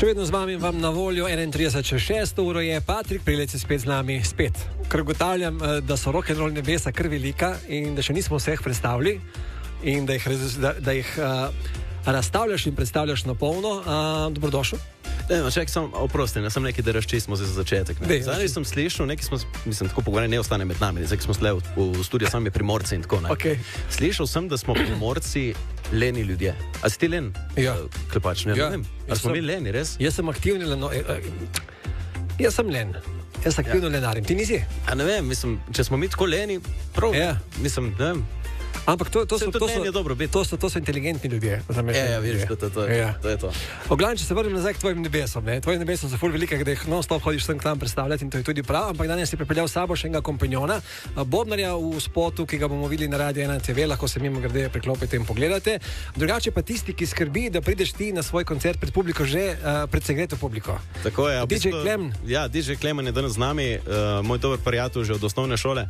Še vedno z vami vam na voljo 31.6. uro je Patrik Prelec spet z nami, spet. Ker ugotavljam, da so rock'n'roll nebesa kar velika in da še nismo vseh predstavili in da jih razstavljaš in predstavljaš na polno. Dobrodošel. Čak, oprosti, sem nekaj, da razčistimo za začetek. Zdaj sem slišal, mislim, tako pogovarjam, ne ostane med nami, zdaj smo šli v studio sami Primorci in tako naprej. Okay. Slišal sem, da smo Primorci leni ljudje. A si ti len? Ja. Klepač, ne vem. A smo mi leni, res? Jaz sem aktivni jaz sem len. Jaz aktivno lenarim. Ti nisi? A ne vem, mislim, če smo mi tako leni, prav, mislim, ne vem. Ampak to so inteligentni ljudje. Vidiš, to je to. Oglavnem, če se vrnem nazaj k tvojim nebesom. Tvoje nebesa so ful velike, da jih non-stop hodiš sem k nam predstavljati in to je tudi prav, ampak danes si pripeljal s sabo še enega kompanjona, bobnarja v spotu, ki ga bomo videli na Radio 1 TV, lahko se mimo grede preklopite in pogledate. Drugače pa tisti, ki skrbi, da prideš ti na svoj koncert pred publiko že pred segreto publiko. Tako je. DJ Klemen. Ja, DJ Klemen je danes z nami, moj dober prijatelj že od osnovne šole.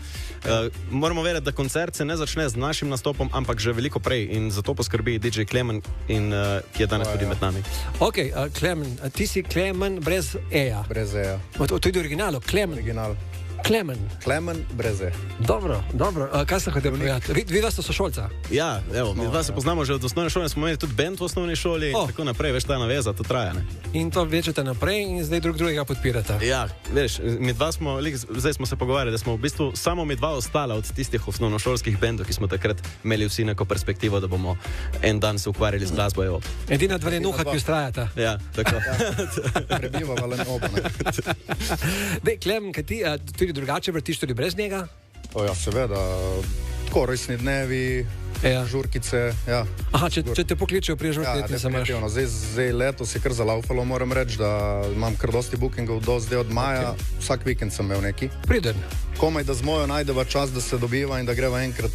Moramo vedeti, da koncert se ne začne z našim nastopom, ampak že veliko prej in zato poskrbi DJ Klemen, ki je danes tudi med nami. Ok, Klemen, ti si Klemen brez E-ja. Brez E-ja. To je originalo, Klemen. Original. Klemen brez E. Dobro. Kaj sem hotel povedati? Vi dva ste sošolca? Ja, evo, mi dva se poznamo že od osnovne šole, smo imeli tudi band v osnovni šoli in tako naprej, veš, ta naveza, to traja, ne? In to večete naprej in zdaj drug drugega podpirate. Ja, veš, mi dva smo, zdaj smo se pogovarjali, da smo v bistvu samo mi dva ostala od tistih osnovnošolskih bendov, ki smo takrat imeli vsi neko perspektivo, da bomo en dan se ukvarjali z glasbo, evo. Edina dva lenuha, ki ustrajata. Ja, tako. Prebivava le oba, ne? Dej, Klemen, kaj ti tudi drugače vrtiš tudi brez njega? Ja, seveda, tako rojstni dnevi, žurkice, ja. Aha, če te pokličejo pri žurkici, se imaš. Zdaj letos je kar zalaufalo, moram reči, da imam kar dosti bookingov zdaj od maja, vsak vikend sem imel neki. Priden. Komaj da z mojo najdeva čas, da se dobiva in da greva enkrat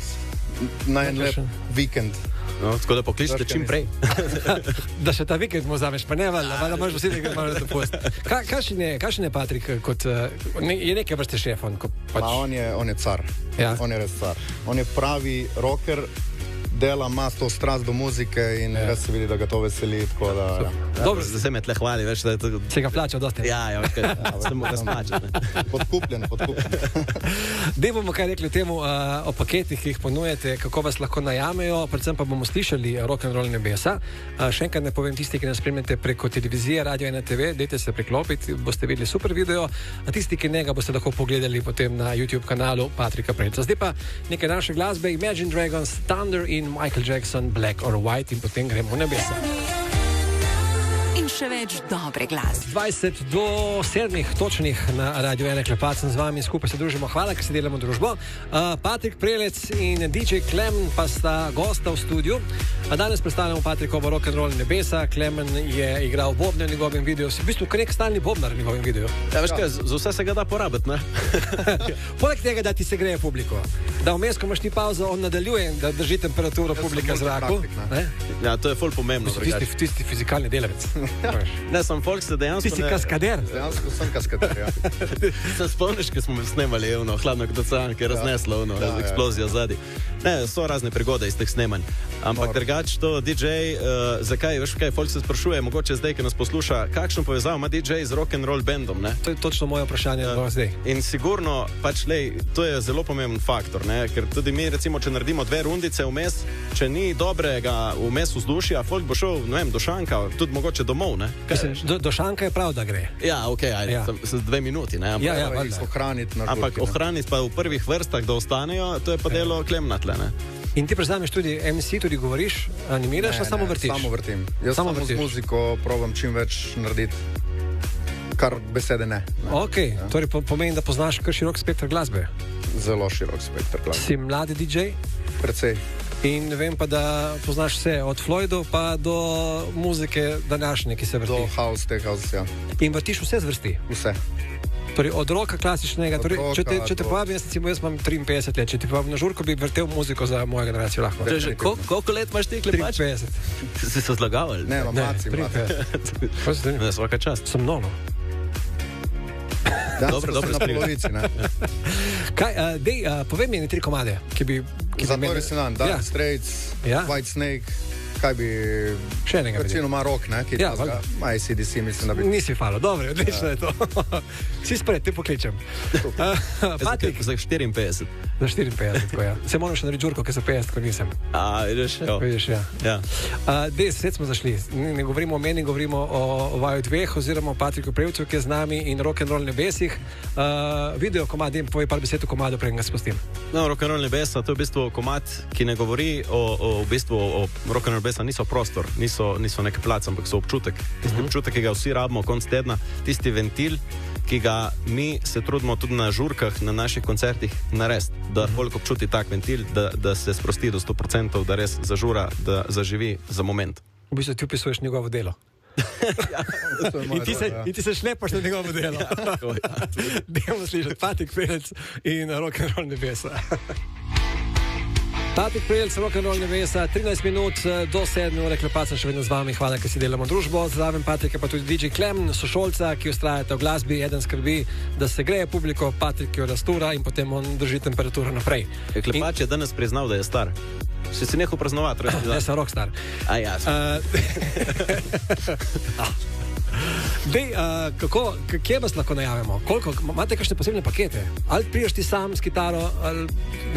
na en lep vikend. No, tako da pokličite čim prej. Da še ta vikend mu vzameš, pa ne valjda imaš vsi nekaj malo dopust. Kakšen je Patrik, je nekaj vrste šef? On je car, on je res car. On je pravi rocker, dela, ima to strast do muzike in res se vidi, da ga to veseli. Dobro, da se me tle hvali, veš, da je to... Se ga plačal dosti. Ja, se mu ga splača. Podkupljen. Dej bomo kaj rekli temu o paketih, ki jih ponujete, kako vas lahko najamejo, predvsem pa bomo slišali rock'n'roll nebesa. Še enkrat ne povem, tisti, ki nas spremljate preko televizije, Radio 1 TV, dejte se priklopiti, boste videli super video, a tisti, ki ne ga boste lahko pogledali potem na YouTube kanalu Patrika Prelca. Zdaj pa nekaj naše glasbe, Imagine Dragons, Thunder in Michael Jackson, Black or White in potem gremo v nebesa. In še več dobre glasbe. 20 do 7 točnih na Radio 1 Klepac z vami, skupaj se družimo. Hvala, ker si delamo družbo. Patrik Prelec in DJ Klemen pa sta gosta v studiu. Danes predstavljamo Patrikovo rock'n'roll nebesa. Klemen je igral bobne v njegovem videu. Si v bistvu kar nek stalni bobnar v njegovem videu. Ja, veš kaj, za vse se ga da porabiti, ne? Poleg tega, da ti se greje publiko. Da vmes, ko imaš ti pauzo, on nadaljuje, da drži temperaturo publike v zraku. Ja, to je ful pomembno. Tisti fizikalni delavec. Ne, sem folk se dejansko... Ti si kaskader. Dejansko sem kaskader, ja. Se spomniš, ko smo snemali hladno kot ocean, ki je razneslo eksplozija zadnji. Ne, so razne prigode iz teh snemanj. Ampak drugače to DJ, zakaj, veš kaj, folk se sprašuje, mogoče zdaj, ki nas posluša, kakšno povezavo ima DJ z rock'n'roll bandom, ne? To je točno moje vprašanje zdaj. In sigurno, pač, to je zelo pomemben faktor, ne? Ker tudi mi, recimo, če naredimo 2 rundice vmes, če ni dobrega vmes vzdušja, folk bo šel, ne vem, do šanka, tudi mogoče domov, ne? Do šanka je prav, da gre. Ja, okej, ajde, 2 minuti, ne? Ampak ohraniti pa v prvih vrstah, da ostanejo, to je pa delo Klemna tle, ne? In ti predstavljaš tudi MC, tudi govoriš, animiraš, ali samo vrtiš? Samo vrtim. Jaz samo z muziko probam čim več narediti, kar besede ne. Ok, torej pomeni, da poznaš kar širok spektr glasbe. Zelo širok spektr glasbe. Si mladi DJ? Precej. In vem pa, da poznaš vse, od Floydov pa do muzike današnje, ki se vrti. Do house, ja. In vrtiš vse zvrsti? Vse. Torej, od roka klasičnega, če te povabim, jaz imam 53 let, če ti povabim na žurko, bi vrtel muziko za mojo generacijo lahko. Koliko let imaš ti, Klepač? 53. Si se zlagaval? Ne, maci. Ne, svaka čast. Sem nono. Dobro, na polovici, ne. Povej mi 3 komade, ki bi Zatori se nam, Dire Straits, White Snake, kaj bi... Še enega. Recimo ima rok, ne? Ja, valjda. Ma ACDC, mislim, da bi... Nisi falo, dobro, odlično je to. Si spred, te pokličem. Patrik. Za 54. Za 54, tako ja. Se moram še narediti žurko, ker se 50, ko nisem. Vidiš, ja. Svet smo zašli. Ne govorimo o meni, govorimo o vaju dveh, oziroma o Patriku Prevcu, ki je z nami, in rock'n'roll nebesih. Video komad, povej par besed o komadu, prej ga spustim. No, rock'n'roll nebesa, to je v bistvu komad, ki ne govori o rock'n'roll nebesa, niso prostor, niso neke place, ampak so občutek. Tisti občutek, ki ga vsi rabimo konc tedna, tisti ventil, ki ga mi se trudimo tudi na žurkah, na naših koncertih narediti, da folk občuti tak ventil, da se sprosti do 100%, da res zažura, da zaživi za moment. V bistvu ti opisuješ njegovo delo. In ti se šlepaš na njegovo delo. Dajmo slišati Patrik Prevc in rock'n'roll nebesa. Patrik Prevc, rock'n'roll nebesa, 13 minut do 7 ure, Klepač sem še vedno z vami, hvala, ker si delamo družbo. Zraven Patrika pa tudi DJ Klemen, sošolca, ki ustrajata v glasbi, eden skrbi, da se greje publiko, Patrik jo rastura in potem on drži temperaturo naprej. Klepač je danes priznal, da je star. Si nehal praznovati, res? Jaz sem rockstar. Dej, kje vas lahko najavimo? Imate kakšne posebne pakete? Ali priješ ti sam s kitaro, ali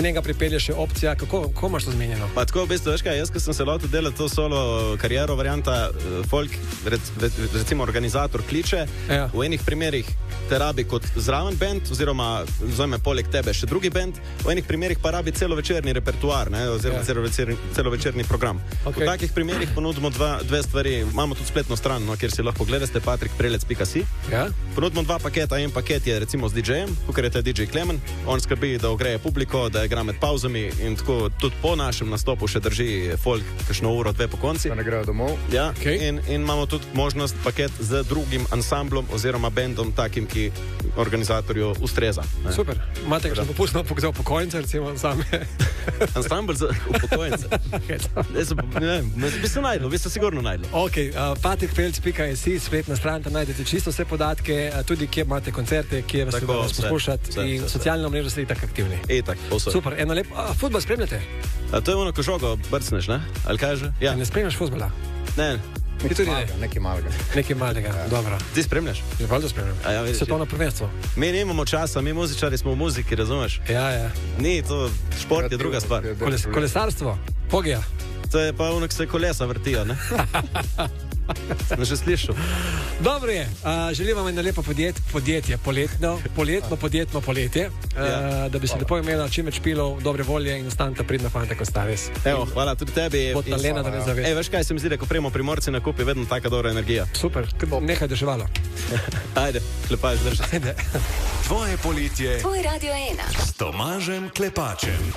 njega pripelješ še opcija? Kako imaš to zmenjeno? Pa tako, v bistvu, veš kaj, jaz, ko sem se lotil delati to solo kariero, varianta folk, recimo organizator kliče, v enih primerih te rabi kot zraven band, oziroma vzame poleg tebe še drugi band, v enih primerih pa rabi celovečerni repertoar, oziroma celovečerni program. V takih primerih ponudimo dve stvari. Imamo tudi spletno stran, kjer si lahko pogledate, patrikprelec.si. Ponudimo dva paketa. En paket je recimo z DJ-jem, tukaj je DJ Klemen, on skrbi, da ogreje publiko, da igra med pauzami in tako tudi po našem nastopu še drži folk kakšno uro, dve po konci. Da ne grejo domov. Ja, in imamo tudi možnost paket z drugim ansamblom oziroma bendom, takim, ki organizatorju ustreza. Super. Imate kakšno popustno za upokojence, recimo same? Ansambl za upokojence? Bi se najdlo, bi se sigurno najdlo. patrikprelc.si, spletna stran, tam najdete čisto vse podatke, tudi kje imate koncerte, kje vas lahko poslušate in socialno mrežo ste tako aktivni. Super, eno lepo. Futbol spremljate? To je ono, ko žogo brcneš, ne? Ali kaj že? Ja. Ne spremljaš futbola? Ne. Nekaj malega, dobro. Ti spremljaš? Že valjda spremljam. Svetovno prvenstvo. Mi nimamo časa, mi muzičari smo v muziki, razumeš? Ja. Ni, to šport je druga stvar. Kolesarstvo? Pogija? To je pa ono, ko se kolesa vrtijo, ne? Sem že slišal. Dobro je, želim vam eno lepo podjetje, poletno poletje, da bi se lepo imela čim več pilov, dobre volje in ostaneta pridna fanta, ko sta res. Evo, hvala tudi tebi. Lena, da ne zaveš. Veš kaj se mi zdi, da ko prejmo Primorci na kup, je vedno taka dobra energija. Super, nehaj deževalo. Ajde, Klepač, drži. Tvoje poletje. Tvoj Radio 1. S Tomažem Klepačem.